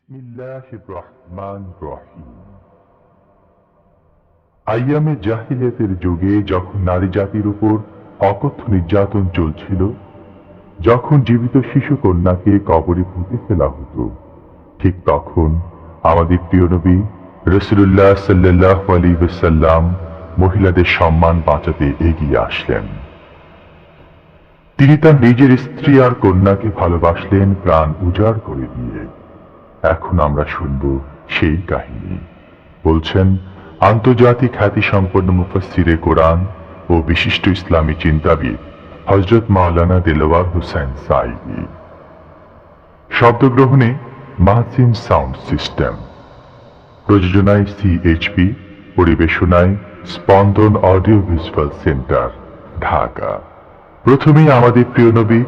বিসমিল্লাহির রহমানির রহিম। আইয়ামে জাহিলিয়াতের যুগে যখন নারী জাতির উপর অকথ্য নির্যাতন চলছিল, যখন জীবিত শিশু কন্যাকে কবরে পুঁতে ফেলা হতো, ঠিক তখন আমাদের প্রিয় নবী রাসূলুল্লাহ সাল্লাল্লাহু আলাইহি ওয়াসাল্লাম মহিলাদের সম্মান বাঁচাতে এগিয়ে আসলেন। তিনি তার নিজের স্ত্রী আর কন্যাকে ভালোবাসলেন প্রাণ উজাড় করে দিয়ে। এখন আমরা শুনব সেই কাহিনী। বলছেন আন্তর্জাতিক খ্যাতিসম্পন্ন মুফাসসিরে কোরআন ও বিশিষ্ট ইসলামী চিন্তাবিদ হযরত মাওলানা দেলোয়ার হোসেন সাঈদী। শব্দগ্রহণে মাহসিন সাউন্ড সিস্টেম, প্রযোজনায় সিএইচপি, পরিবেশনায় স্পন্দন অডিও ভিজুয়াল সেন্টার, ঢাকা। প্রথমেই আমাদের প্রিয় নবী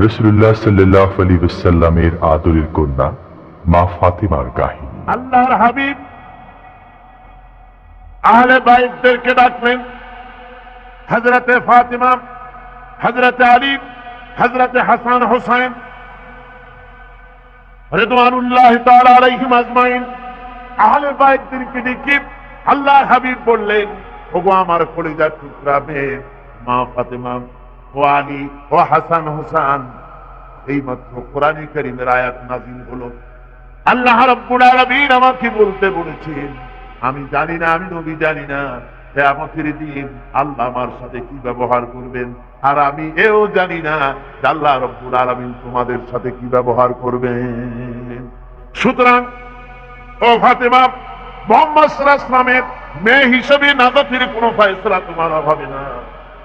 রাসূলুল্লাহ সাল্লাল্লাহু আলাইহি ওয়াসাল্লামের আদরের কন্যা মা ফাতেমার কাহিনী। আল্লাহর হাবিব আহলে বাইতদেরকে ডাকলেন, হযরতে ফাতিমা, হযরতে আলী, হযরতে হাসান হোসেন রিদওয়ানুল্লাহি তাআলা আলাইহিম আজমাইন, আহলে বাইতদেরকে ডেকে আল্লাহর হাবিব বললেন, ওগো আমার কলিজার টুকরা মেয়ে মা ফাতেমা ও আলী ও হাসান হোসেন, এইমাত্র কোরআনে কারীমের আয়াত নাযিল হলো। আল্লাহ রাব্বুল আলামিন আমাকে বলতে বলেছেন, আমি জানি না, আমি নবী জানি না কিয়ামতের দিন আল্লাহ আমার সাথে কি ব্যবহার করবেন, আর আমি এও জানি না যে আল্লাহ রাব্বুল আলামিন তোমাদের সাথে কি ব্যবহার করবেন। সুতরাং ও ফাতেমা, মুহাম্মদ সাল্লাল্লাহু আলাইহি ওয়াসাল্লামের মেয়ে হিসেবে নাজাতের কোনো ফয়সালা তোমার হবে না।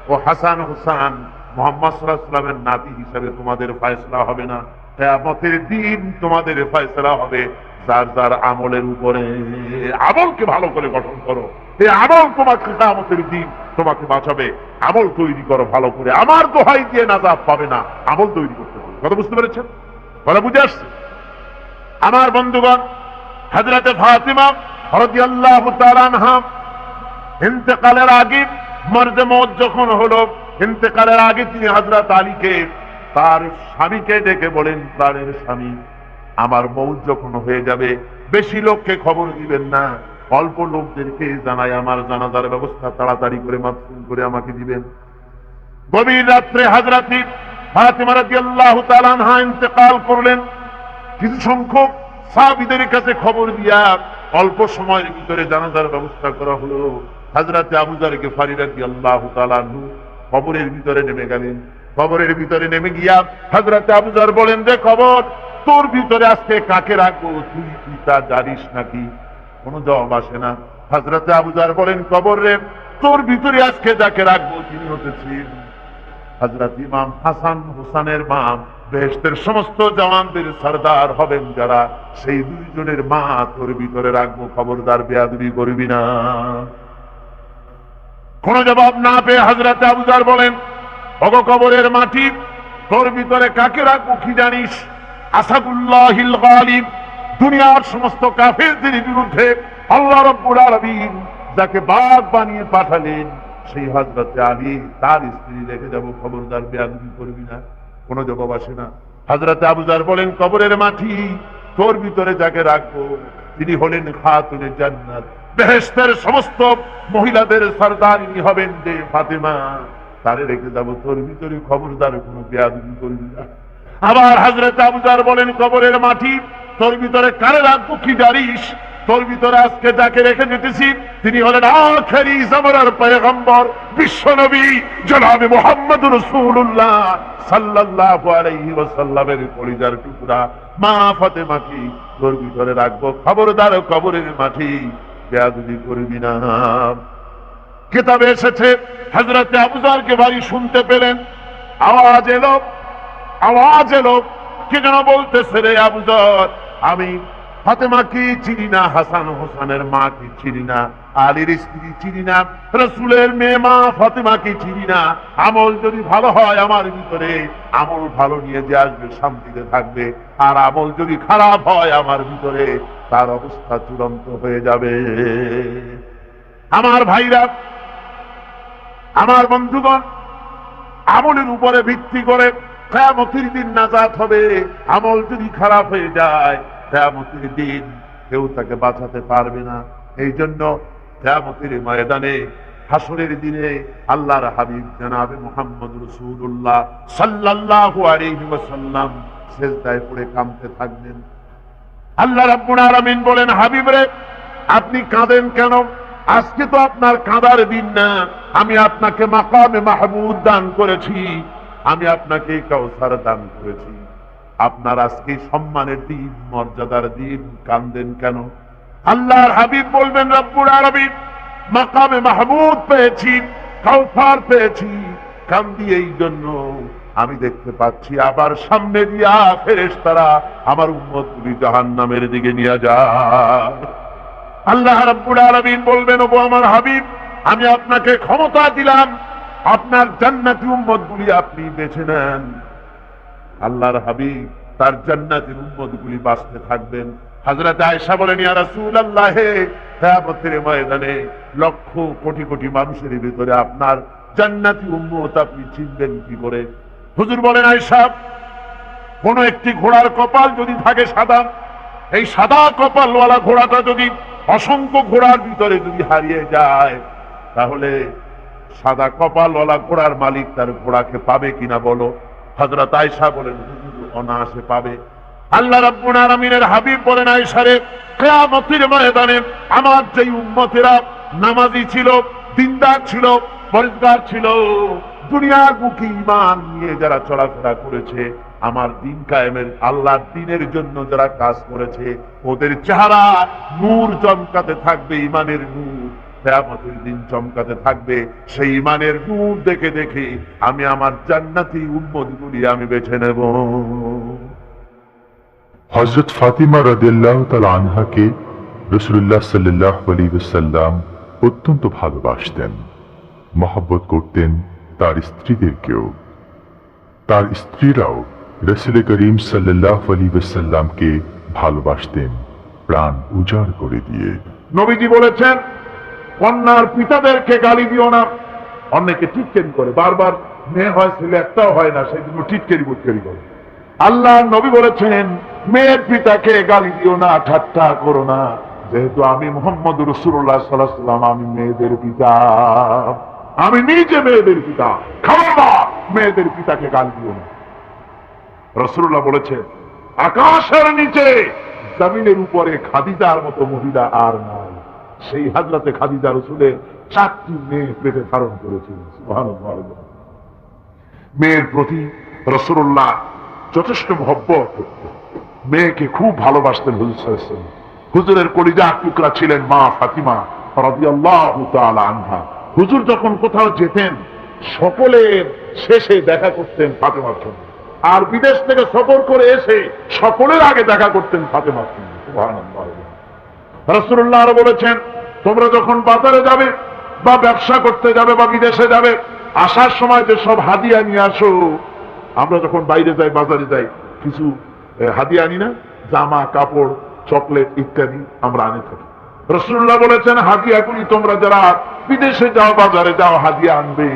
ও হাসান হোসেন, মুহাম্মদ সাল্লাল্লাহু আলাইহি ওয়াসাল্লামের নাতি হিসেবে তোমাদের ফয়সালা হবে না। কিয়ামতের দিন তোমাদের ফয়সালা হবে যার যার আমলের উপরে। আমলকে ভালো করে গঠন করো, এই আমল তোমাকে কিয়ামতের দিন তোমাকে বাঁচাবে। আমল তৈরি করো ভালো করে, আমার দোহাই দিয়ে নাজাত পাবে না, আমল তৈরি করতে হবে। কথা বুঝতে পেরেছেন? কথা বুঝে আসছে? আমার বন্ধুগণ, হযরতে ফাতিমা রাদিয়াল্লাহু তাআলা আনহা ইন্তেকালের আগে, মর্দে মওত যখন হলো, ইন্তেকালের আগে তিনি হযরত আলীকে, তার স্বামীকে ডেকে বলেন, প্রাণের স্বামী, আমার মওত যখন হয়ে যাবে বেশি লোককে খবর দিবেন না, অল্প লোকদেরকে জানাই আমার জানাজার ব্যবস্থা তাড়াতাড়ি করে মাফসুল করে আমাকে দিবেন। গভীর রাত্রে হযরত ফাতিমা রাদিয়াল্লাহু তাআলা আনহা ইন্তেকাল করলেন। কিছু সংখ্যক সাহাবীদের কাছে খবর দিয়া অল্প সময়ের ভিতরে জানাজার ব্যবস্থা করা হলো। হযরত আবু যর গিফারী রাদিয়াল্লাহু তাআলা আনহু কবরের ভিতরে নেমে গেলেন। কবরের ভিতরে নেমে গিয়া হযরত আবু যর বলেন, যে কবর, তোর ভিতরে আজকে কাকে রাখবো, তুই কি তা জানিস নাকি? কোনো জবাব আসে না। হযরত আবু যর বলেন, কবর রে, তোর ভিতরে আজকে যাকে রাখবো তিনি হতেছেন হযরত ইমাম হাসান হোসেনের মা। বেহেশতের সমস্ত জওয়ানদের সরদার হবেন যারা, সেই দুইজনের মা তোর ভিতরে রাখবো, খবরদার বেয়াদবি করবি না। কোন জবাব না পেয়ে হযরত আবু যর বলেন, ওগো কবরের মাটি, তোর ভিতরে কাকে রাখবো কি জানিস? আসাদুল্লাহিল গালিব, দুনিয়ার সমস্ত কাফেরদের বিরুদ্ধে আল্লাহ রাব্বুল আলামিন যাকে বাঘ বানিয়ে পাঠালেন, সেই হযরত আলী, তার স্ত্রী রেখে যাবো, খবরদার বেয়াদবি করবি না। কোন জবাব আসে না। হযরত আবু যর বলেন, কবরের মাটি, তোর ভিতরে যাকে রাখবো তিনি হলেন খাতুনে জান্নাত, বেহেশতের সমস্ত মহিলাদের সরদারিনী হবেন যে ফাতেমা, তারে রেখে যাবো, তোর ভিতরে খবরদার কোনো বেয়াদবি করবি না। আবার হযরত আবু যর বলেন, কবরের মাটি, তোর ভিতরে কারে রাখবো কি জানিস? তোর ভিতরে আজকে যাকে রেখে যেতেছি তিনি হলেন আখেরি জামানার পয়গম্বর, বিশ্বনবী জনাবে মুহাম্মদুর রাসূলুল্লাহ সাল্লাল্লাহু আলাইহি ওয়াসাল্লামের কলিজার টুকরা মা ফাতেমাকে তোর ভিতরে রাখবো, খবরদার কবরের মাটি বেয়াদবি করবি না। কিতাবে এসেছে, হযরত আবু যর গিফারী শুনতে পেলেন, আওয়াজ এলো, আওয়াজ এলো, কে যেন বলতেছে, রে আবু যর, আমি ফাতেমাকে চিনি না, হাসান হোসেনের মাকে চিনি না, আলীর স্ত্রী চিনি না, রাসূলের মেয়ে মা ফাতেমাকে চিনি না। আমল যদি ভালো হয় আমার ভিতরে, আমল ভালো নিয়ে যে আসবে শান্তিতে থাকবে, আর আমল যদি খারাপ হয় আমার ভিতরে, তার অবস্থা চূড়ান্ত হয়ে যাবে। আমার ভাইরা, আমার বন্ধুগণ, আমলের উপরে ভিত্তি করে কিয়ামতের দিন নাজাত হবে। আমল যদি খারাপ হয়ে যায় কিয়ামতের দিন কেউ তাকে বাঁচাতে পারবে না। এই জন্য কিয়ামতের ময়দানে, হাসরের দিনে আল্লাহর হাবিব জনাবে মুহাম্মদ রাসূলুল্লাহ সাল্লাল্লাহু আলাইহি ওয়াসাল্লাম সিজদায় পড়ে কাঁদতে থাকবেন। আল্লাহ রাব্বুল আলামিন বলেন, হাবিব রে, আপনি কাঁদেন কেন? আজকে তো আপনার কাঁদার দিন না। আমি আপনাকে মাকামে মাহমুদ দান করেছি, আমি আপনাকে কাউসার দান করেছি। আপনার আজকে সম্মানের দিন, মর্যাদার দিন, কাঁদেন কেন? আল্লাহর হাবিব বলবেন, রব্বুল আলামিন, মাকামে মাহমুদ পেয়েছি, কাউসার পেয়েছি, কান্দি এই জন্য আমি দেখতে পাচ্ছি আবার সামনে দিয়া ফেরেশতারা আমার উম্মতগুলি জাহান্নামের দিকে নিয়ে যায়। আল্লাহ রাব্বুল আলামিন বলবেন, ওগো আমার হাবিব, আমি আপনাকে ক্ষমতা দিলাম, আপনার জান্নাতি উম্মতগুলি আপনি বেছে নেন। আল্লাহর হাবিব তার জান্নাতের উম্মতগুলি বাঁচতে থাকবেন। হযরত আয়েশা বলেন, ইয়া রাসূলুল্লাহ, কিয়ামতের ময়দানে লক্ষ কোটি কোটি মানুষের ভিতরে আপনার জান্নাতি উম্মত আপনি চিনবেন কি করে? হুজুর বলেন, আয়েশা, কোন একটি ঘোড়ার কপাল যদি থাকে সাদা, এই সাদা কপালওয়ালা ঘোড়াটা যদি অসংখ্য ঘোড়ার ভিতরে যদি হারিয়ে যায়, তাহলে সাদা কপালওয়ালা ঘোড়ার মালিক তার ঘোড়াকে পাবে কিনা বলো? হযরত আয়েশা বলেন, হুজুর, অনায়াসে পাবে। আল্লাহ রাব্বুল আলামিনের হাবিব বলেন, আয়েশা রে, কিয়ামতের ময়দানে আমার যেই উম্মতেরা নামাজি ছিল, দিনদার ছিল, পরিষ্কার ছিল, দুনিয়ার বুকে ঈমান নিয়ে যারা চলাফেরা করেছে, আমার দিন কায়েমের, আল্লাহর দ্বীনের জন্য যারা কাজ করেছে, ওদের চেহারা নূর চমকাতে থাকবে, ঈমানের নূর কিয়ামতের দিন চমকাতে থাকবে। সেই ঈমানের নূর দেখে দেখে আমি আমার জান্নাতি উম্মতগুলি আমি বেছে নেব। হযরত ফাতিমা রাদিয়াল্লাহু তাআলা আনহাকে রাসূলুল্লাহ সাল্লাল্লাহু আলাইহি ওয়াসাল্লাম অত্যন্ত ভালোবাসতেন, মহব্বত করতেন তার স্ত্রীদেরকেও। তার স্ত্রীরাও রাসূল করিম সাল্লাল্লাহু আলাইহি ওয়াসাল্লামকে ভালোবাসতেন প্রাণ উজাড় করে দিয়ে। নবীজি বলেছেন, কন্যার পিতাদেরকে গালি দিও না। অনেকে টিটকেরি করে, বারবার মেয়ে হয় ছেলে একটাও হয় না, সেই জন্য টিটকেরি বুটকেরি করে। আল্লাহ নবী বলেছেন, মেয়ের পিতাকে গালি দিও না, ঠাট্টা করো না, যেহেতু আমি মুহাম্মদ রাসূলুল্লাহ সাল্লাল্লাহু আলাইহি ওয়াসাল্লাম, আমি মেয়েদের পিতা, আমি নিজে মেয়েদের পিতা। খবরদার, মেয়েদের পিতাকে গালি দিও না। রাসূলুল্লাহ বলেছেন, আকাশের নিচে জমিনের উপরে খাদিজার মতো মহিলা আর নাই। সেই হযরতে খাদিজা রাসূলের 4টি মেয়ে পেটে ধারণ করেছিলেন। সুবহানাল্লাহ। মেয়ের প্রতি রাসূলুল্লাহ যথেষ্ট মহব্বত করতেন, মেয়েকে খুব ভালোবাসতেন হুজুর সাল্লাল্লাহু আলাইহি ওয়াসাল্লাম। হুজুরের কলিজার টুকরা ছিলেন মা ফাতিমা রাদিয়াল্লাহু তাআলা আনহা। হুজুর যখন কোথাও যেতেন, সকলের শেষে দেখা করতেন ফাতেমার সঙ্গে, আর বিদেশ থেকে সফর করে এসে সকলের আগে দেখা করতেন ফাতেমার সঙ্গে। সুবহানাল্লাহ। রাসূলুল্লাহ আরো বলেছেন, তোমরা যখন বাজারে যাবে বা ব্যবসা করতে যাবে বা বিদেশে যাবে, আসার সময় যে সব হাদিয়া নিয়ে আসো। আমরা যখন বাইরে যাই, বাজারে যাই, কিছু হাদিয়া আনি না? জামা, কাপড়, চকলেট ইত্যাদি আমরা আনি থাকি। রাসূলুল্লাহ বলেছেন, হাদিয়াগুলি তোমরা যারা বিদেশে যাও, বাজারে যাও, হাদিয়া আনবে,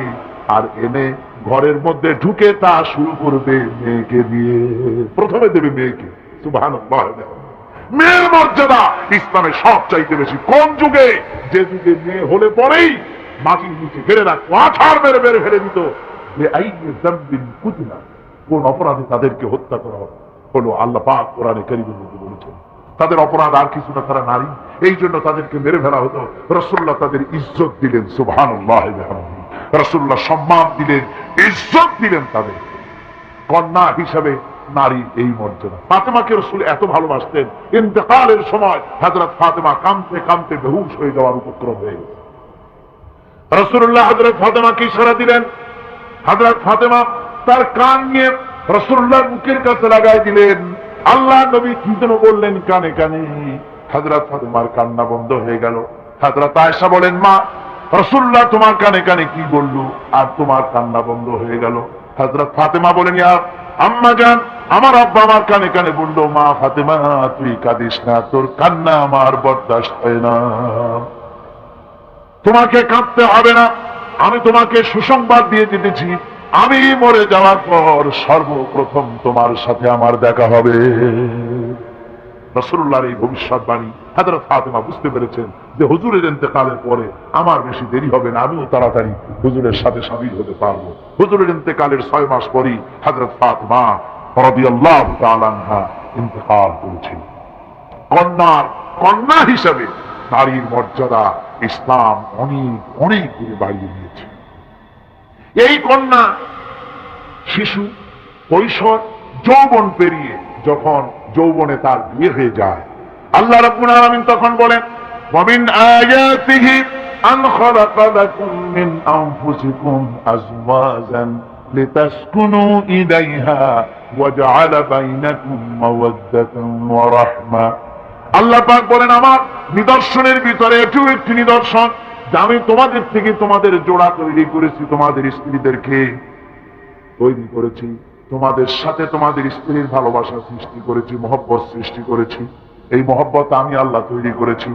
আর এনে ঘরের মধ্যে ঢুকে তা শুরু করবে মেয়েকে দিয়ে। প্রথমে দেবে মেয়েকে। সুবহানাল্লাহ। মেয়ের মর্যাদা ইসলামে সব চাইতে বেশি। কোন যুগে? যে যুগে মেয়ে হলে পরেই মাটির নিচে ফেলে রাখতো, আছাড় মেরে মেরে ফেলে দিত। কোন অপরাধে তাদেরকে হত্যা করা হলো, আল্লাহ পাক কোরআনে কারীমের মধ্যে বলেছেন। তাদের অপরাধ আর কিছু না, তারা নারী, এই জন্য তাদেরকে মেরে ফেলা হতো। রাসূলুল্লাহ তাদের ইজ্জত দিলেন। সুবহানাল্লাহ। রাসূলুল্লাহ সম্মান দিলেন, ইজ্জত দিলেন তাদের। কন্যা হিসাবে নারী এই মর্যাদা। ফাতেমাকে রাসূল এত ভালোবাসতেন, ইন্তেকালের সময় হযরত ফাতেমা কাঁদতে কাঁদতে বেহুশ হয়ে যাওয়ার উপক্রম হয়ে গেছে। রাসূলুল্লাহ হযরত ফাতেমাকে ইশারা দিলেন। হযরত ফাতেমা তার কান নিয়ে রাসূলুল্লাহর মুখের কাছে লাগাই দিলেন। আল্লাহ নবী কি যেন বললেন কানে কানে, হযরত ফাতেমার কান্না বন্ধ হয়ে গেল। হযরত আয়েশা বলেন, মা, রাসূলুল্লাহ তোমার কানে কানে কি বলল আর তোমার কান্না বন্ধ হয়ে গেল? হযরত ফাতেমা বলেন, ইয়া আম্মা জান, আমার আব্বা আমার কানে কানে বলল, মা ফাতেমা, তুই কাঁদিস না, তোর কান্না আমার বরদাস্ত হয় না, তোমাকে কাঁদতে হবে না। আমি তোমাকে সুসংবাদ দিয়ে দিতেছি, আমি মরে যাওয়ার পর সর্বপ্রথম তোমার সাথে আমার দেখা হবে। রাসূলুল্লাহর এই ভবিষ্যৎবাণী হযরত ফাতেমা বুঝতে পেরেছেন যে হুজুরের ইন্তেকালের পরে আমার বেশি দেরি হবে না, আমিও তাড়াতাড়ি হুজুরের সাথে শামিল হতে পারবো। হুজুরের ইন্তেকালের 6 মাস পরেই হযরত ফাতেমা রাদিয়াল্লাহু তাআলা আনহা ইন্তেকাল করেছেন। কন্যা হিসাবে নারীর মর্যাদা ইসলাম অনেক অনেক দূরে বাড়িয়ে দিয়েছে। এই কন্যা শিশু, কৈশোর, যৌবন পেরিয়ে যখন যৌবনে তার বিয়ে হয়ে যায়, আল্লাহ রাব্বুল আলামিন তখন বলেন, ওয়ামিন আয়াতিহি আন খালাকা লাকুম মিন আনফুসিকুম আজওয়াজান লিতাসকুনু ইলাইহা ওয়া জাআলা বাইনাকুম মাওয়াদ্দাতান ওয়া রাহমা। আল্লাহ পাক বলেন, আমার নিদর্শনের ভিতরে এটিও একটি নিদর্শন যে আমি তোমাদের থেকে তোমাদের জোড়া তৈরি করেছি, তোমাদের স্ত্রীদেরকে তৈরি করেছি, তোমাদের সাথে তোমাদের স্ত্রীর ভালোবাসা সৃষ্টি করেছি, মহব্বত সৃষ্টি করেছি। এই মহব্বত আমি আল্লাহ তৈরি করেছি।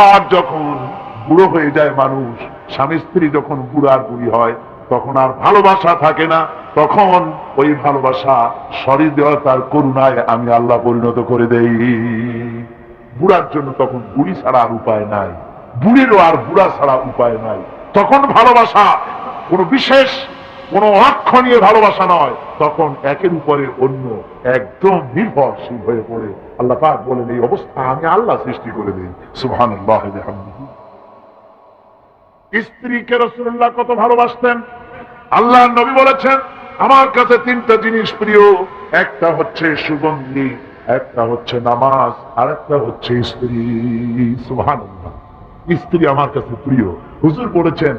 আর যখন বুড়ো হয়ে যায় মানুষ, স্বামী স্ত্রী যখন বুড়ার বুড়ি হয়, তখন আর ভালোবাসা থাকে না, তখন ওই ভালোবাসা সহৃদয়তার করুণায় আমি আল্লাহ পরিণত করে দেই। বুড়ার জন্য তখন বুড়ি ছাড়া আর উপায় নাই, বুড়িরও আর বুড়া ছাড়া উপায় নাই। তখন ভালোবাসা কোনো বিশেষ কোনো অর্থ নিয়ে ভালোবাসা নয়, তখন একের উপরে অন্য একদম নির্ভরশীল হয়ে পড়ে। আল্লাহ পাক বলেন, এই অবস্থা আমি আল্লাহ সৃষ্টি করে দিই। সুবহানাল্লাহ ওয়া বিহামদিহি। স্ত্রীকে রাসূলুল্লাহ কত ভালোবাসতেন। আল্লাহর নবী বলেছেন, আমার কাছে 3টা জিনিস প্রিয়, একটা হচ্ছে সুগন্ধি, একটা হচ্ছে নামাজ, আর একটা হচ্ছে স্ত্রী। সুবহানাল্লাহ। স্ত্রী আমার কাছে প্রিয়। হুজুর বলেছেন,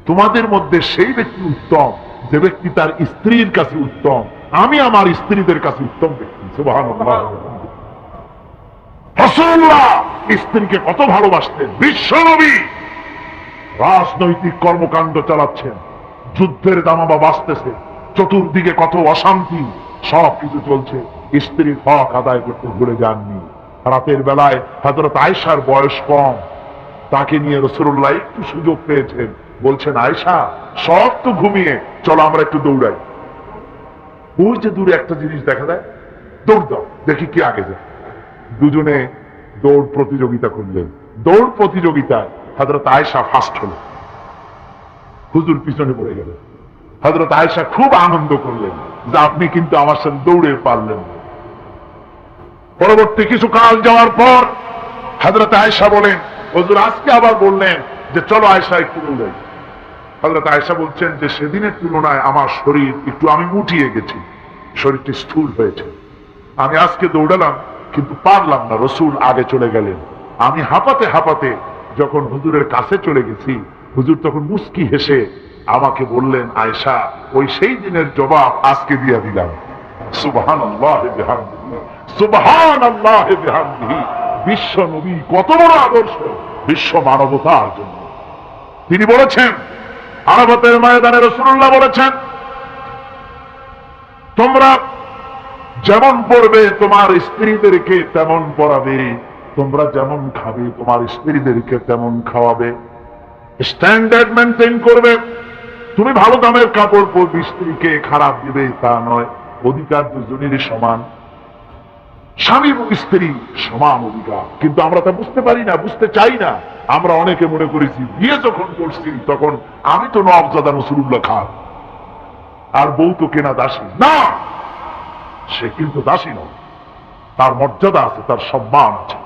তোমাদের মধ্যে সেই ব্যক্তি উত্তম যে ব্যক্তি তার স্ত্রীর কাছে উত্তম। আমি আমার স্ত্রীদের কাছে উত্তম ব্যক্তি। সুবহানাল্লাহ। রাসূলুল্লাহ স্ত্রীকে কত ভালোবাসতেন। বিশ্বনবী রাজনৈতিক কর্মকাণ্ড চালাচ্ছেন, যুদ্ধের দামামা বাজতেছে, চতুর্দিকে কত অশান্তি, সব কিছু চলছে, স্ত্রীর হক আদায় করতে ভুলে যাননি। রাতের বেলায় হযরত আয়েশার বয়স কম, তাকে নিয়ে রাসূলুল্লাহ একটু সুযোগ পেয়েছেন, বলছেন, আয়েশা সব তো ঘুমিয়ে, চলো আমরা একটু দৌড়াই। ওই যে দূরে একটা জিনিস দেখা যায়, দৌড় দাও, দেখি কি আগে যায়। দুজনে দৌড় প্রতিযোগিতা করলেন। দৌড় প্রতিযোগিতায় হযরত আয়েশা ফার্স্ট হলো, হুজুর পিছনে পড়ে গেলেন। হযরত আয়েশা খুব আনন্দ করলেন যে আপনি কিন্তু আমার সাথে দৌড়ে পারলেন। পরবর্তী কিছু কাল যাওয়ার পর হযরত আয়েশা বলেন, হুজুর আজকে আবার বললেন যে চলো আয়েশা একটু দৌড়াই। হযরত আয়েশা বলছেন যে সেদিনের তুলনায় আমার শরীর একটু, আমি মুটিয়ে গেছি, শরীরটি স্থূল হয়েছে। আমি আজকে দৌড়ালাম কিন্তু পারলাম না, রাসূল আগে চলে গেলেন। আমি হাঁপাতে হাঁপাতে যখন হুজুরের কাছে চলে গেছি, হুজুর তখন মুস্কি হেসে আমাকে বললেন, আয়েশা ওই সেই দিনের জবাব আজকে দিয়ে দিলাম। সুবহানাল্লাহ ওয়া বিহামদিহি, সুবহানাল্লাহ ওয়া বিহামদিহি। বিশ্ব নবী কত বড় আদর্শ বিশ্ব মানবতার জন্য। তিনি বলেছেন, আরাফাতের ময়দানে রাসূলুল্লাহ বলেছেন, তোমরা যেমন পড়বে তোমার স্ত্রীদেরকে তেমন পড়াবে, তোমরা যেমন খাবে তোমার স্ত্রীদেরকে তেমন খাওয়াবে। স্ট্যান্ডার্ড মেনটেন করবে। তুমি ভালো দামের কাপড় পরবে, স্ত্রীকে খারাপ দিবে তা নয়। অধিকার দুজনেরই সমান, স্বামী এবং স্ত্রী সমান অধিকার। কিন্তু আমরা তা বুঝতে পারি না, বুঝতে চাই না। আমরা অনেকে মনে করেছি বিয়ে যখন করছি তখন আমি তো নওয়াবজাদা রাসূলুল্লাহ খান, আর বউ তো কেনা দাসী। না, সে কিন্তু দাসী নয়, তার মর্যাদা আছে, তার সম্মান আছে,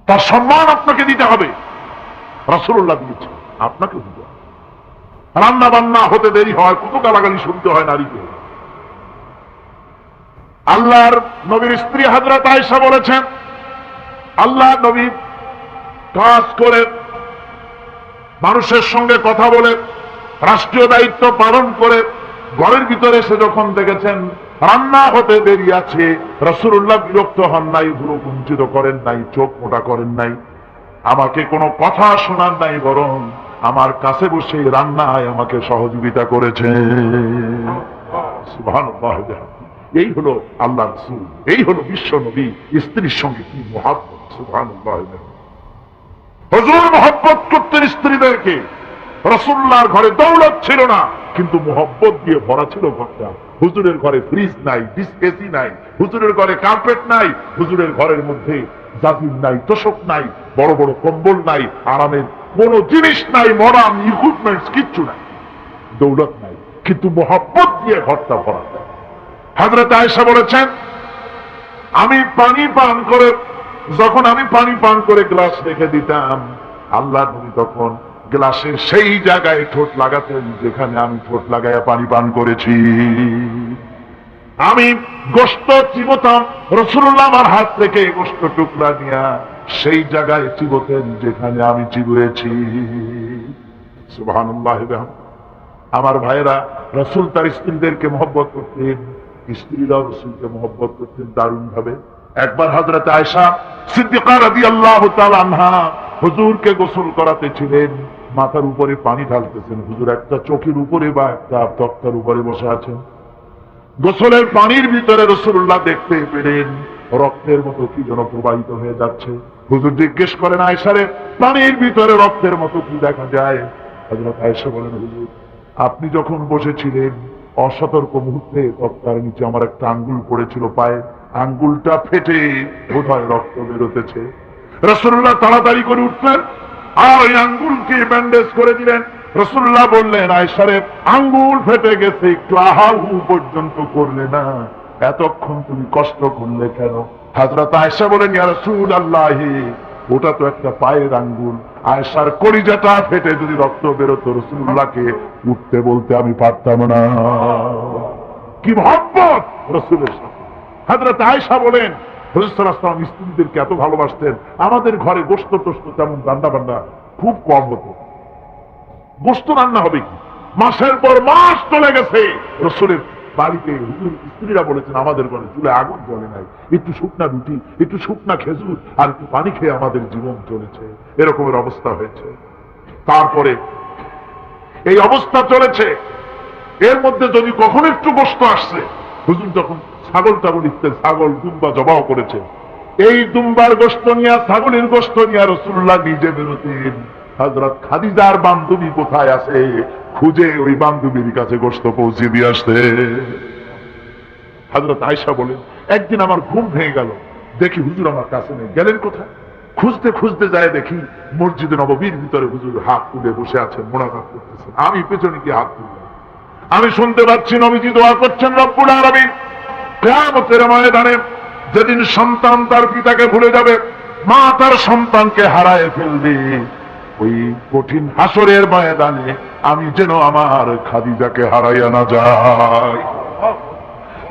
তার সম্মান আপনাকে দিতে হবে। রাসূলুল্লাহ দিয়েছে, আপনাকে দিতে হবে। রান্না বান্না হতে দেরি হয়, কত গালাগালি শুনতে হয় নারীকে। আল্লাহর নবীর স্ত্রী হযরত আয়েশা বলেছেন, আল্লাহর নবী কাজ করে, মানুষের সঙ্গে কথা বলে, রাষ্ট্রীয় দায়িত্ব পালন করে ঘরের ভিতরে এসে যখন দেখেছেন রান্না হতে দেরি আছে, রাসূলুল্লাহ বিরক্ত হন নাই, ভ্রু কুঞ্চিত করেন নাই, চোখ মোটা করেন নাই, আমাকে কোনো কথা শোনান নাই, বরং আমার কাছে বসে রান্নায় আমাকে সহযোগিতা করেছে। সুবহানাল্লাহ। এই হলো আল্লাহ রাসূল, এই হলো বিশ্ব নবী। স্ত্রীর সঙ্গে কি মহব্বত! সুবহানাল্লাহ। হুজুর মহব্বত করতেন স্ত্রীদেরকে। রাসূলুল্লাহর ঘরে দৌলত ছিল না, কিন্তু মহব্বত দিয়ে ভরা ছিল ঘরটা। হুজুরের ঘরে ফ্রিজ নাই, এসি নাই, হুজুরের ঘরে কার্পেট নাই, হুজুরের ঘরের মধ্যে জাজির নাই, তোষক নাই, বড় বড় কম্বল নাই, আরামের কোন জিনিস নাই, মডার্ন ইকুইপমেন্টস কিচ্ছু নাই, দৌলত নাই, কিন্তু মোহাব্বত দিয়ে ঘরটা ভরা যায়। হযরত আয়েশা বলেছেন, যখন আমি পানি পান করে গ্লাস রেখে দিতাম, আল্লাহ নবী তখন গ্লাসের সেই জায়গায় ঠোঁট লাগাতেন যেখানে আমি ঠোঁট লাগাইয়া পানি পান করেছি। আমি গোশত চিবোতাম, রাসূলুল্লাহ আমার হাত থেকে গোশত টুকরা নিয়া সেই জায়গায় চিবোতেন যেখানে আমি চিবুয়েছি। সুবহানাল্লাহ। আমার ভাইরা, রাসূল তার স্ত্রীদেরকে মহব্বত করতেন, স্ত্রীরাও রাসূলকে মহব্বত করতেন দারুণ ভাবে। একবার হযরত আয়েশা সিদ্দিকা রাদিয়াল্লাহু তাআলা আনহা হুজুরকে গোসল করাতে ছিলেন, মাথার উপরে পানি ঢালতেছেন, হুজুর একটা চৌকির উপরে বা একটা তক্তার উপরে বসে আছেন। গোসলের পানির ভিতরে রাসূলুল্লাহ দেখতে পেলেন রক্তের মতো কি যেন প্রবাহিত হয়ে যাচ্ছে। হুজুর জিজ্ঞেস করেন, আয়েশারে, পানির ভিতরে রক্তের মতো কি দেখা যায়? হযরত আয়েশা বলেন, হুজুর আপনি যখন বসেছিলেন অসতর্ক মুহূর্তে তক্তার নিচে আমার একটা আঙ্গুল পড়েছিল পায়ে, আঙ্গুলটা ফেটে বোধহয় রক্ত বেরোতেছে। রাসূলুল্লাহ তাড়াতাড়ি করে উঠলেন আর ওই আঙ্গুলকে ব্যান্ডেজ করে দিলেন। রাসূলুল্লাহ বললেন, আয়েশারে, আঙ্গুল ফেটে গেছে, একটু আহাহু পর্যন্ত করলে না, এতক্ষণ তুমি কষ্ট করলে কেন? হযরত আয়েশা বলেন, ইয়া রাসূলুল্লাহ, ওটা তো একটা পায়ের আঙ্গুল, আয়েশার কলিজাটা ফেটে যদি রক্ত বেরোতো রাসূলুল্লাহকে উঠতে বলতে আমি পারতাম না। কি মহব্বত রাসূলের সাথে! হযরত আয়েশা বলেন, হুজুর সাল্লাল্লাহু আলাইহি ওয়াসাল্লাম স্ত্রীদেরকে এত ভালোবাসতেন, আমাদের ঘরে গোশত টোস্ত তেমন রান্না বান্না খুব কম হতো। গোশত রান্না হবে কি, মাসের পর মাস চলে গেছে, রাসূলের বাড়িতে হুজুর স্ত্রীরা বলেছেন আমাদের ঘরে চুলে আগুন জ্বলে নাই, একটু শুকনা রুটি, একটু শুকনা খেজুর আর একটু পানি খেয়ে আমাদের জীবন চলেছে, এরকমের অবস্থা হয়েছে। তারপরে এই অবস্থা চলেছে, এর মধ্যে যদি কখনো একটু গোশত আসছে, হুজুর যখন ছাগল ছাগল দুম্বা জবাও করেছে, এই দুম্বার গোশত নিয়ে, ছাগলের গোশত নিয়ে রাসূলুল্লাহ নিজে বেরোতেন। হযরত খাদিজার বান্ধবী কোথায় আছে খুঁজে ওই বান্ধবীর কাছে গোশত পৌঁছে দিয়ে আসতে। হযরত আয়েশা বলেন, একদিন আমার ঘুম ভেঙে গেল, দেখি হুজুর আমার কাছে নেই, গেলেন কোথায়? খুঁজতে খুঁজতে যায় দেখি মসজিদে নববীর ভিতরে হুজুর হাত তুলে বসে আছেন, মোনাজাত করতেছেন। আমি পেছনে গিয়ে হাত তুললাম, আমি শুনতে পাচ্ছি নবীজি দোয়া করছেন, রব্বুল আলামিন কিয়ামতের ময়দানে যেদিন সন্তান তার পিতাকে ভুলে যাবে, মা তার সন্তানকে হারায় ফেলবে, ওই কঠিন হাসরের ময়দানে আমি যেন আমার খাদিজাকে হারাইয়া না যাই।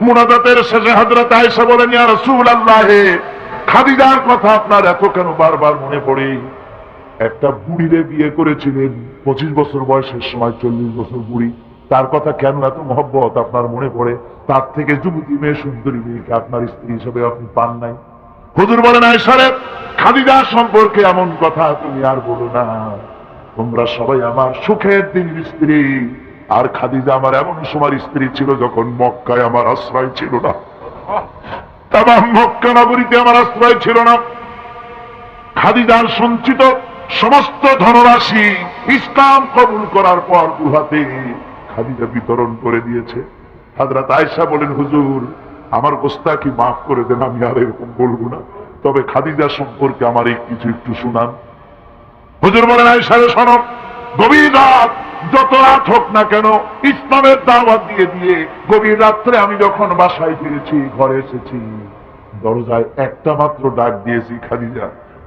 মুনাজাতের শেষে হযরত আয়েশা বলেন, ইয়া রাসূলুল্লাহ, খাদিজার কথা আপনার এত কেন বারবার মনে পড়ে? একটা বুড়িরে বিয়ে করেছিলেন 25 বছর বয়সের সময়, 40 বছর বুড়ি, তার কথা কেন এত মহব্বত আপনার মনে পড়ে? তার থেকে যুবতী মেয়ে, সুন্দরী মেয়েকে আপনার স্ত্রী হিসেবে আপনি পান নাই। হুজুর বলেন, আয়েশা রে, খাদিজা সম্পর্কে এমন কথা তুমি আর বলো না, তোমরা সবাই আমার সুখের দিনের স্ত্রী, আর খাদিজা আমার এমন সময় স্ত্রী ছিল যখন মক্কায় আমার আশ্রয় ছিল না, তামাম মক্কা নগরীতে আমার আশ্রয় ছিল না। খাদিজার সঞ্চিত সমস্ত ধনরাশি ইসলাম কবুল করার পর দুহাতে খাদিজা বিতরণ করে দিয়েছে। হযরত আয়েশা বলেন, হুজুর আমার গোস্তাকি মাফ করে দেন, আমি আর এরকম বলবো না, তবে খাদিজা সম্পর্কে আমার কিছু একটু শুনান। হুজুর বলেন, আয়েশা রে শোনো, গভীর রাত যত রাত হোক না কেন, ইসলামের দাওয়াত দিয়ে দিয়ে গভীর রাত্রে আমি যখন বাসায় ফিরেছি, ঘরে এসেছি, দরজায় একটা মাত্র ডাক দিয়েছি, খাদিজা,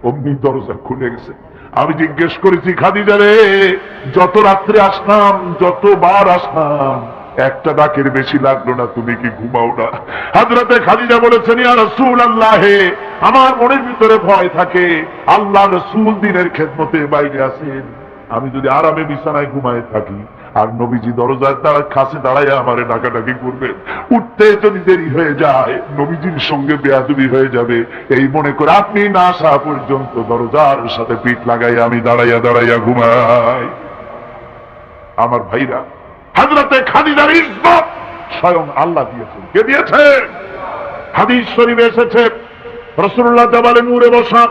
অমনি দরজা খুলে গেছে। আমি জিজ্ঞেস করেছি, খাদিজা রে, যত রাত্রে আসলাম, যতবার আসলাম, একটা ডাকের বেশি লাগলো না, তুমি কি ঘুমাও না? হযরতে খাদিজা বলেছেন, ইয়া রাসূলুল্লাহ, আমার মনের ভিতরে ভয় থাকে, আল্লাহ রাসূল দিনের খেদমতে বাইরে আছেন, আমি যদি আরামে বিছানায় ঘুমায় থাকি আর নবীজি দরজার কাছে দাঁড়াইয়া আমারে ডাকাডাকি করবেন, উঠতে যদি দেরি হয়ে যায় নবীজির সঙ্গে বেয়াদবি হয়ে যাবে, এই মনে করে আপনি না আসা পর্যন্ত দরজার সাথে পিঠ লাগাইয়া আমি দাঁড়াইয়া দাঁড়াইয়া ঘুমাই। আমার ভাইরা, হযরতে খাদিজার ইজ্জত স্বয়ং আল্লাহ দিয়েছেন। কে দিয়েছেন? হাদিস শরীফে এসেছে, রাসূলুল্লাহ জাবালে নূরে বসা,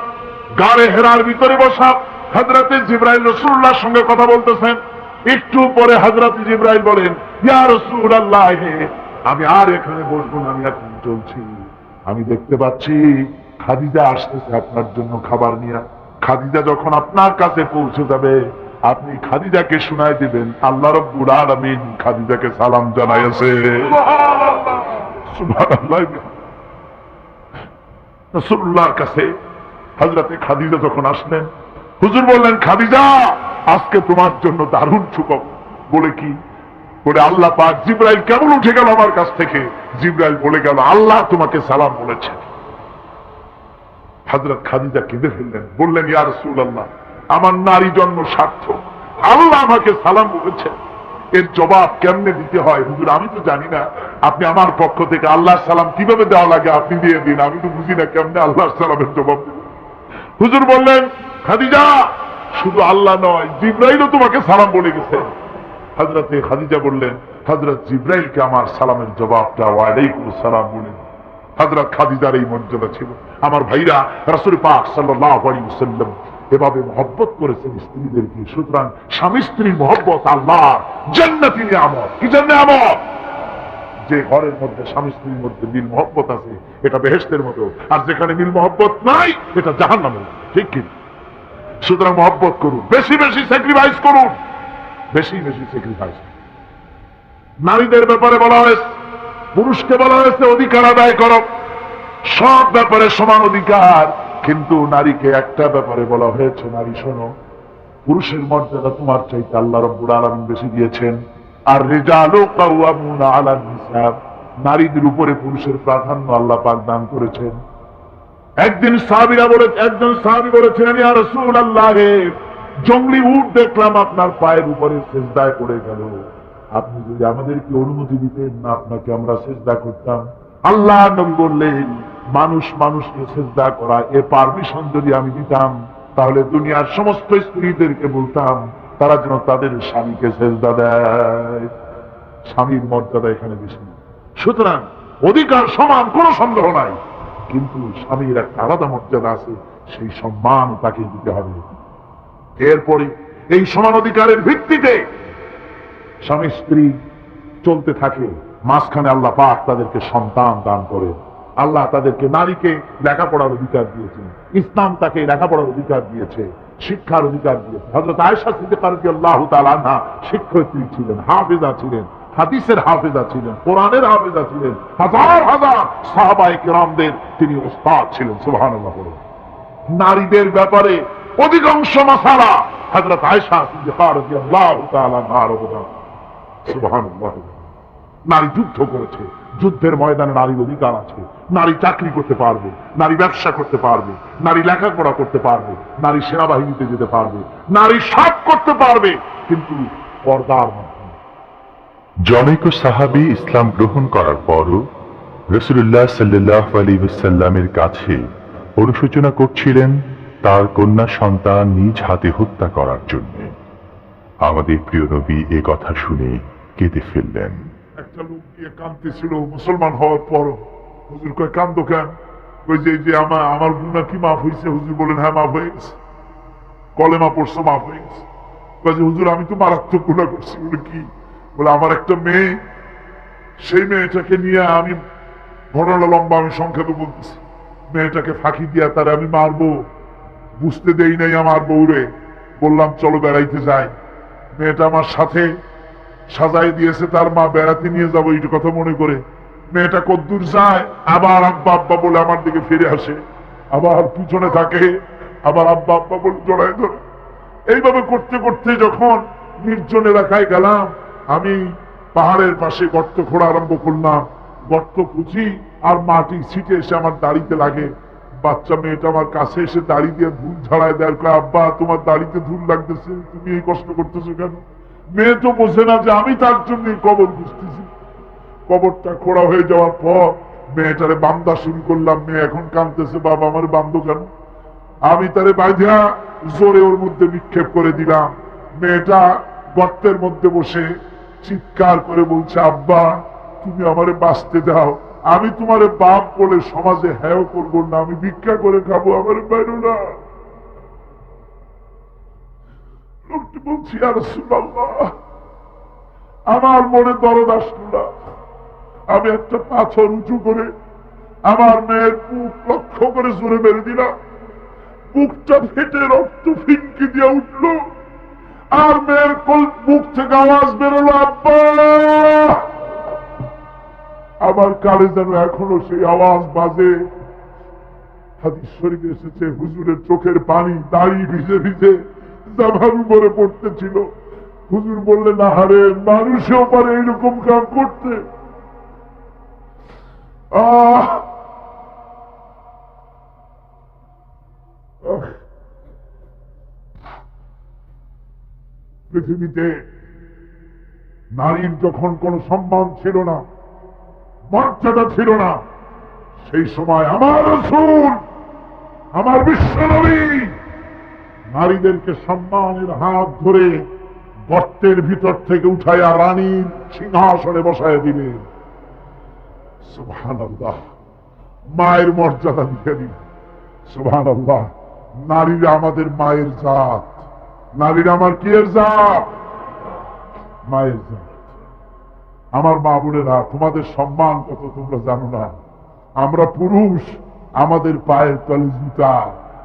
গারে হেরার ভিতরে বসা, হযরতে জিবরাইল রাসূলুল্লাহর সঙ্গে কথা বলতেছেন। একটু পরে হযরত জিবরাইল বলেন, ইয়া রাসূলুল্লাহ, আমি আর এখানে বসবো না, আমি এখন চলছি। আমি দেখতে পাচ্ছি খাদিজা আসতেছে আপনার জন্য খাবার নিয়ে। খাদিজা যখন আপনার কাছে পৌঁছে যাবে, আপনি খাদিজাকে শুনাই দিবেন আল্লাহ রাব্বুল আলামিন খাদিজাকে সালাম জানাইছে। সুবহানাল্লাহ। রাসূলুল্লাহর কাছে হযরতে খাদিজা যখন আসলেন, হুজুর বললেন, খাদিজা আজকে তোমার জন্য দারুণ সুখবর। বলে কি? বলে আল্লাহ পাক জিবরাইল কেমন উঠে গেল আমার কাছ থেকে, জিবরাইল বলে গেল আল্লাহ তোমাকে সালাম বলেছে। হযরত খাদিজা কেঁদে ফেললেন, বললেন, ইয়া রাসূলুল্লাহ, আমার নারী জন্ম সার্থক, আল্লাহ আমাকে সালাম বলেছে, এর জবাব কেমনে দিতে হয় হুজুর আমি তো জানি না, আপনি আমার পক্ষ থেকে আল্লাহর সালাম কিভাবে দেওয়া লাগে আপনি দিয়ে দিন, আমি তো বুঝি না কেমনে আল্লাহর সালামের জবাব দেবেন। হুজুর বললেন, খাদিজা শুধু আল্লাহ নয়, জিবরাইলও তোমাকে সালাম বলে গেছে। হযরতে খাদিজা বললেন, হযরত জিবরাইলকে আমার সালামের জবাবটা ওয়ালাইকুম সালাম বলেন। হযরত খাদিজার এই মর্যাদা ছিল। আমার ভাইরা, রাসূল পাক সাল্লাল্লাহু আলাইহি ওয়াসাল্লাম এভাবে মহব্বত করেছেন স্ত্রীদেরকে। সুতরাং স্বামী স্ত্রীর মহব্বত আল্লাহর জান্নাতি নিয়ামত। কি নিয়ামত? যে ঘরের মধ্যে স্বামী স্ত্রীর মধ্যে মিল মহব্বত আছে এটা বেহেশতের মতো, আর যেখানে মিল মহব্বত নাই এটা জাহান্নামের মতো। ঠিক কি? সুতরাং মহব্বত করুন, বেশি বেশি স্যাক্রিফাইস করুন, বেশি বেশি স্যাক্রিফাইস। নারীদের ব্যাপারে বলা হয়েছে, পুরুষকে বলা হয়েছে অধিকার আদায় করো, সব ব্যাপারে সমান অধিকার। কিন্তু নারীকে একটা ব্যাপারে বলা হয়েছে, নারী শোনো, পুরুষের মর্যাদা তোমার চাইতে আল্লাহ রাব্বুল আলামিন বেশি দিয়েছেন। আর রিজালু কাওয়ামুনা আলান নিসা, নারীদের উপরে পুরুষের প্রাধান্য আল্লাহ পাক দান করেছেন। একজন সাহাবী বলেছিলেন, ইয়া রাসূলুল্লাহ, জঙ্গলি উট দেখলাম আপনার পায়ের উপরে সিজদায় পড়ে গেল, আপনি যদি আমাদেরকে অনুমতি দিতেন না আপনাকে আমরা সিজদা করতাম। আল্লাহ নবী বললেন, মানুষ মানুষকে সিজদা করা এ পারমিশন যদি আমি দিতাম, তাহলে দুনিয়ার সমস্ত স্ত্রীদেরকে বলতাম তারা যেন তাদের স্বামীকে সিজদা দেয়। স্বামীর মর্যাদা এখানে বেশি। সুতরাং অধিকার সমান, কোনো সন্দেহ নাই, কিন্তু স্বামীর একটা আলাদা মর্যাদা আছে, সেই সম্মান তাকে দিতে হবে। এরপরে এই সমান অধিকারের ভিত্তিতে স্বামী স্ত্রী চলতে থাকে, মাঝখানে আল্লাহ পাক তাদেরকে সন্তান দান করে। আল্লাহ তাদেরকে, নারীকে লেখাপড়ার অধিকার দিয়েছেন, ইসলাম তাকে লেখাপড়ার অধিকার দিয়েছে, শিক্ষার অধিকার দিয়েছে। হযরত আয়েশা সিদ্দিকা রাদিয়াল্লাহু তাআলা আনহা শিক্ষয়িত্রী ছিলেন, হাফেজা ছিলেন, হাদিসের হাফেজা ছিলেন, কোরআনের হাফেজা ছিলেন, হাজার হাজার সাহাবায়ে কেরামদের তিনি ওস্তাদ ছিলেন। সুবহানাল্লাহ। নারীদের ব্যাপারে অধিকাংশ মাসালা হযরত আয়েশা সিদ্দিকা রাদিয়াল্লাহু তাআলা আনহার অবদান। সুবহানাল্লাহ। নারী যুদ্ধ করেছে, যুদ্ধের ময়দানে নারীর অধিকার আছে। নারী চাকরি করতে পারবে, নারী ব্যবসা করতে পারবে, নারী লেখাপড়া করতে পারবে, নারী সেনাবাহিনীতে যেতে পারবে, নারী সব করতে পারবে, কিন্তু পর্দার মাধ্যমে। জনৈক সাহাবী ইসলাম গ্রহণ করার পরও রাসূলুল্লাহ সাল্লাল্লাহু আলাইহি ওয়াসাল্লামের কাছে অনুশোচনা করছিলেন তার কন্যা সন্তান নিজ হাতে হত্যা করার জন্য। আমাদের প্রিয় নবী এ কথা শুনে কেঁদে ফেললেন। একটা লোক গিয়ে কাঁদতেছিল মুসলমান হওয়ার পর। হুজুর কয়, কান্দো কেন? কই যে আমার গুনাহ কি মাফ হয়েছে? হুজুর বলেন, হ্যাঁ মাফ হয়ে গেছে, কলেমা পড়ছো, মাফ হয়ে গেছে। কয় যে হুজুর আমি তো মারাত্মক গুনাহ করছি। বলে কি? বলে আমার একটা মেয়ে, সেই মেয়েটাকে নিয়ে আমি, ঘটনা লম্বা, আমি সংক্ষেপে বলতেছি, মেয়েটাকে ফাঁকি দিয়া তার আমি মারবো, বুঝতে দেই নাই আমার বউরে। বললাম চলো বেড়াইতে যাই, মেয়েটা আমার সাথে সাজাই দিয়েছে তার মা, বেড়াতে নিয়ে যাবো এই কথা মনে করে। মেয়েটা কদ্দূর যায়, আবার আব্বা আব্বা বলে আমার দিকে ফিরে আসে, আবার পিছনে থাকে, আবার আব্বা আব্বা বলে জড়ায় ধরে। এইভাবে করতে করতে যখন নির্জন এলাকায় গেলাম, আমি পাহাড়ের পাশে গর্ত খোঁড়া আরম্ভ করলাম। গর্ত খুঁজি আর মাটি ছিটে এসে আমার দাড়িতে লাগে। বাচ্চা মেয়েটা আমার কাছে এসে দাড়ি দিয়ে ধুল ঝাড়ায় দেয়। আব্বা তোমার দাড়িতে ধুল লাগতেছে, তুমি এই কষ্ট করতেছো কেন? মেয়ে তো বোঝে না যে আমি তার জন্য কবর খুঁজতেছি। কবরটা খোঁড়া হয়ে যাওয়ার পর মেয়েটারে বান্দা শুরু করলাম। মেয়ে এখন কাঁদতেছে, বাবা আমার বান্ধ কেন? আমি তারে বাঁধা জোরে ওর মধ্যে নিক্ষেপ করে দিলাম। মেয়েটা গর্তের মধ্যে বসে চিৎকার করে বলছে, আব্বা তুমি আমারে বাঁচতে দাও, আমি তোমারে বাপ বলে সমাজে হ্যাঁ করবো না, আমি ভিক্ষা করে খাবো, আমারে বাইরো না। লোকটি বলছি, ইয়া রাসূলুল্লাহ, আমার মনে দরদ আসলো না, আমি একটা পাথর উঁচু করে আমার মেয়ের বুক লক্ষ্য করে জোরে মেরে দিলাম। বুকটা ফেটে রক্ত ফিনকি দিয়ে উঠল, আর মেয়ের বুক থেকে আওয়াজ বেরোলো, আব্বা। আমার কানে যেন এখনো সেই আওয়াজ বাজে। হাদিস শরীফে এসেছে, হুজুরের চোখের পানি দাড়ি ভিজে ভিজে জামার উপরে পড়তেছিল। হুজুর বললেন, আহারে, মানুষেও পারে এইরকম কাম করতে। পৃথিবীতে নারীর যখন কোন সম্মান ছিল না, মর্যাদা ছিল না, সেই সময় আমার রাসূল, আমার বিশ্বনবী নারীদেরকে সম্মানের হাত ধরে গর্তের ভিতর থেকে উঠাইয়া রানীর সিংহাসনে বসায় দিলেন। সুবহানাল্লাহ, মায়ের মর্যাদা দিয়ে দিলেন। সুবহানাল্লাহ, নারীরা আমাদের মায়ের জাত। নারীরা আমার কি এর জাত? মায়ের জাত। আমার মা বোনেরা, তোমাদের সম্মান কত তোমরা জানো না। আমরা পুরুষ, আমাদের পায়ের তলে জুতা,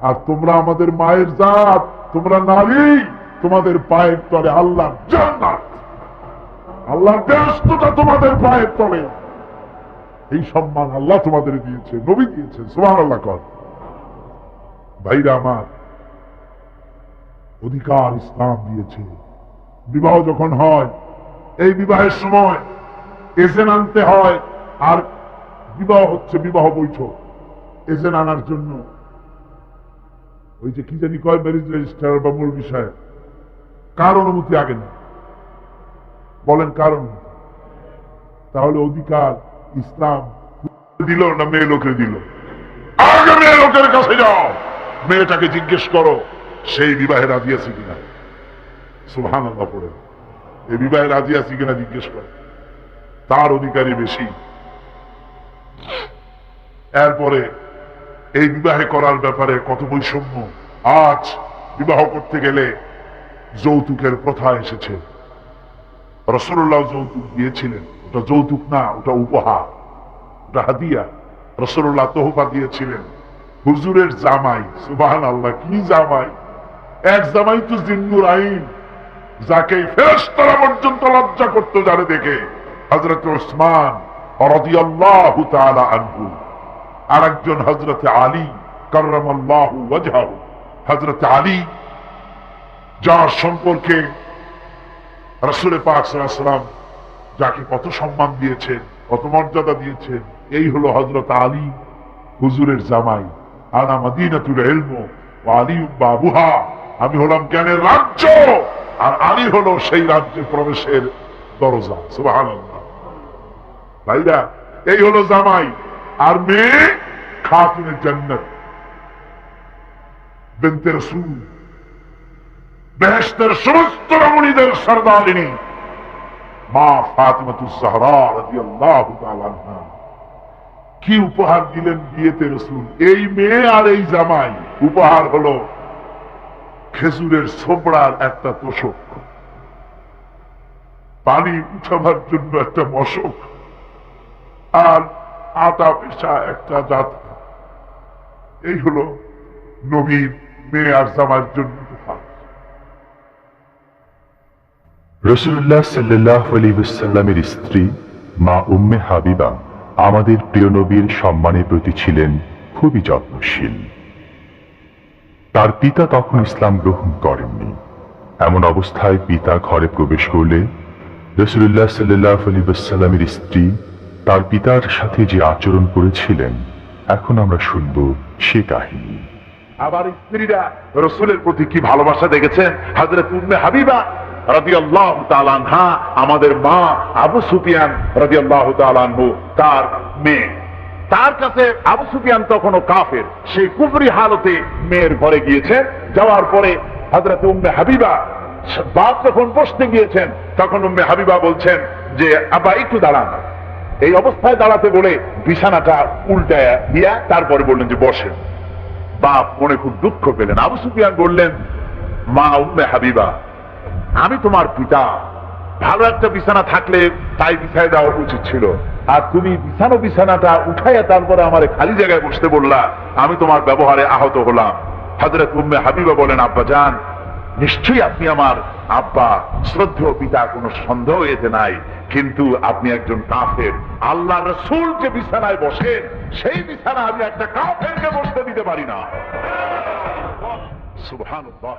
আর তোমরা আমাদের মায়ের জাত। তোমরা নারী, তোমাদের পায়ের তলে আল্লাহর জান্নাত, আল্লাহর ব্যস্ততা তোমাদের পায়ের তলে। এই সম্মান আল্লাহ তোমাদের দিয়েছে, নবী দিয়েছে। সুবহানাল্লাহ কর। ভাইরা আমার, অধিকার ইসলাম দিয়েছে। বিবাহ যখন হয়, এই বিবাহের সময় এজেন্ট আনতে হয়। আর বিবাহ হচ্ছে বিবাহ বৈঠক, এজেন্ট আনার জন্য ওই যে কি জানি কয়, ম্যারেজ রেজিস্ট্রার বা মূল বিষয়, কার অনুমতি আগে না? বলেন কার অনুমতি? তাহলে অধিকার ইসলাম দিল না মেয়ে লোকের দিল? আগে মেয়ে লোকের কাছে যাও, মেয়েটাকে জিজ্ঞেস করো সেই বিবাহে রাজি আছে কিনা। সুবহানাল্লাহ পড়ে, এই বিবাহে রাজি আছে কিনা জিজ্ঞেস করো, তার অধিকারই বেশি। এরপরে এই বিবাহে করার ব্যাপারে কত বৈষম্য। আজ বিবাহ করতে গেলে যৌতুকের প্রথা এসেছে। রাসূলুল্লাহ যৌতুক দিয়েছিলেন, ওটা যৌতুক না, ওটা উপহার, ওটা হাদিয়া। রাসূলুল্লাহ তোহফা দিয়েছিলেন হুজুরের জামাই। সুবহানাল্লাহ, কি জামাই! এক জামাই তো জিন্নুর আইন, যাকে ফেরেশতারা পর্যন্ত লজ্জা করতো যারে দেখে, হযরত উসমান রাদিয়াল্লাহু তাআলা আনহু। আর একজন হযরত আলী কাররামাল্লাহু ওয়াজহাহু। হযরত আলী, যার সম্পর্কে রাসূল পাক সাল্লাল্লাহু আলাইহি ওয়াসাল্লাম যাকে কত সম্মান দিয়েছেন, কত মর্যাদা দিয়েছেন, এই হলো হযরত আলী হুজুরের জামাই। আনা মাদিনাতুল ইলম ওয়া আলী বাবুহা। আমি হলাম জ্ঞানের রাজ্য, আর আলী হলো সেই রাজ্যে প্রবেশের দরজা। সুবহানাল্লাহ। ভাইরা, এই হলো জামাই। আর মেয়ে খাতুনে জান্নাত, বিনতে রাসূল, বেহেশতের সমস্ত রমণীদের সরদারিনী মা ফাতিমাতুজ জাহরা রাদিয়াল্লাহু তাআলা আনহা। কি উপহার দিলেন বিয়েতে রাসূল! এই মেয়ে আর এই জামাই। উপহার হলো খেজুরের ছোবড়ার একটা তোষক, পানি উঠাবার জন্য একটা মশক, আর আটা পেশা একটা জাত। এই হলো নবীর মেয়ে আর জামাইয়ের জন্য উপহার। রাসূলুল্লাহ সাল্লাল্লাহু আলাইহি ওয়াসাল্লামের স্ত্রী মা উম্মে হাবিবা আমাদের প্রিয় নবীর সম্মানের প্রতি ছিলেন খুবই যত্নশীল। তার পিতা তখন ইসলাম গ্রহণ করেননি। এমন অবস্থায় পিতা ঘরে প্রবেশ করলে রাসূলুল্লাহ সাল্লাল্লাহু আলাইহি ওয়াসাল্লামের স্ত্রী তার পিতার সাথে যে আচরণ করেছিলেন, এখন আমরা শুনব সে কাহিনী। আবার স্ত্রীরা রাসূলের প্রতি কি ভালোবাসা দেখেছেন। হযরত উম্মে হাবিবা রাদিয়াল্লাহু তাআলা আনহা, আমাদের মা আবু সুফিয়ান রাদিয়াল্লাহু তাআলা আনহু, তার মেয়ে। তার কাছে আবু সুফিয়ান তখনও কাফের, সেই কুফরি হালতে মেয়ের ঘরে গিয়েছেন। যাওয়ার পরে হযরত উম্মে হাবিবা বাপ যখন বসতে গিয়েছেন, তখন উম্মে হাবিবা বলছেন যে আব্বা একটু দাঁড়ান। এই অবস্থায় দাঁড়াতে বলে বিছানাটা উল্টায়া দিয়া তারপরে বললেন যে বসেন। বাপ মনে খুব দুঃখ পেলেন। আবু সুফিয়ান বললেন, মা উম্মে হাবিবা, আমি তোমার পিতা, ভালো একটা বিছানা থাকলে তাই বিছায় দেওয়া উচিত ছিল। আর তুমি বিছানাটা উঠাইয়া তারপরে আমার খালি জায়গায় বসতে বললা, আমি তোমার ব্যবহারে আহত হলাম। হযরত উম্মে হাবিবা বলেন, আব্বা জান, নিশ্চয়ই আপনি আমার আব্বা, শ্রদ্ধেয় পিতা, কোনো সন্দেহ এতে নাই, কিন্তু আপনি একজন কাফের। আল্লাহ রাসূল যে বিছানায় বসেন সেই বিছানা আমি একটা কাফেরকে বসতে দিতে পারি না। সুবহানাল্লাহ।